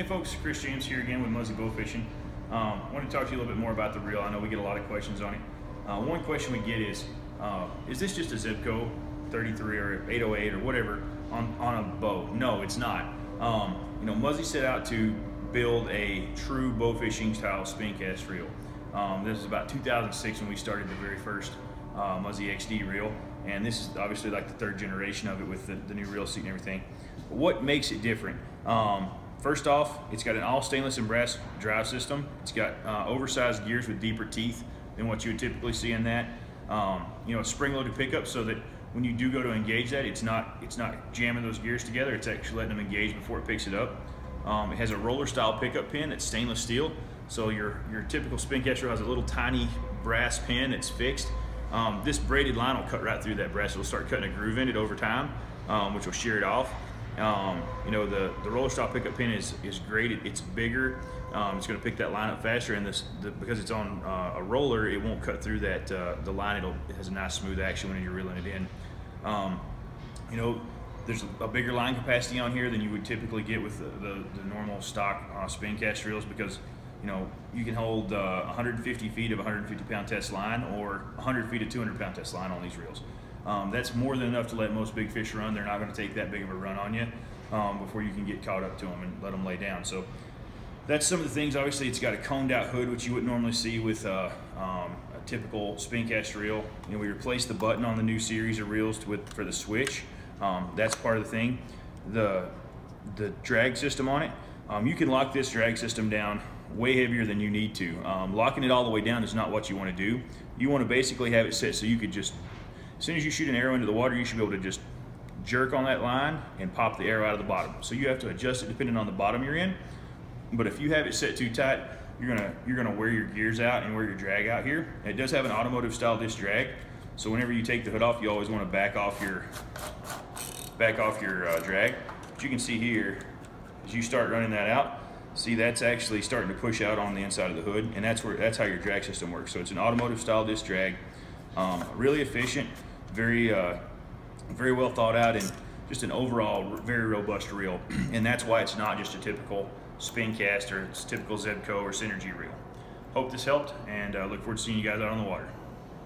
Hey folks, Chris James here again with Muzzy Bowfishing. I want to talk to you a little bit more about the reel. I know we get a lot of questions on it. One question we get is this just a Zebco 33 or 808 or whatever on a bow? No, it's not. Muzzy set out to build a true bow fishing style spin cast reel. This is about 2006 when we started the very first Muzzy XD reel, and this is obviously like the third generation of it with the new reel seat and everything. But what makes it different? First off, it's got an all stainless and brass drive system. It's got oversized gears with deeper teeth than what you would typically see in that. A spring-loaded pickup so that when you do go to engage that, it's not jamming those gears together. It's actually letting them engage before it picks it up. It has a roller-style pickup pin that's stainless steel. So your typical spin cast reel has a little tiny brass pin that's fixed. This braided line will cut right through that brass. It'll start cutting a groove in it over time, which will shear it off. The roller style pickup pin is great. It's bigger. It's going to pick that line up faster, and because it's on a roller, it won't cut through that the line. It has a nice smooth action when you're reeling it in. There's a bigger line capacity on here than you would typically get with the normal stock spin cast reels, because you can hold 150 feet of 150 pound test line or 100 feet of 200 pound test line on these reels. That's more than enough to let most big fish run. They're not going to take that big of a run on you before you can get caught up to them and let them lay down. So that's some of the things. Obviously, it's got a coned out hood, which you wouldn't normally see with a typical spin cast reel. We replaced the button on the new series of reels for the switch. That's part of the thing. The drag system on it, you can lock this drag system down way heavier than you need to. Locking it all the way down is not what you want to do. You want to basically have it set so you could just, as soon as you shoot an arrow into the water, you should be able to just jerk on that line and pop the arrow out of the bottom. So you have to adjust it depending on the bottom you're in. But if you have it set too tight, you're gonna wear your gears out and wear your drag out here. And it does have an automotive style disc drag, so whenever you take the hood off, you always want to back off your drag. But you can see here, as you start running that out, see that's actually starting to push out on the inside of the hood, and that's how your drag system works. So it's an automotive style disc drag, really efficient, very well thought out, and just an overall very robust reel. And that's why it's not just a typical spin cast or it's typical Zebco or Synergy reel. Hope this helped, and look forward to seeing you guys out on the water.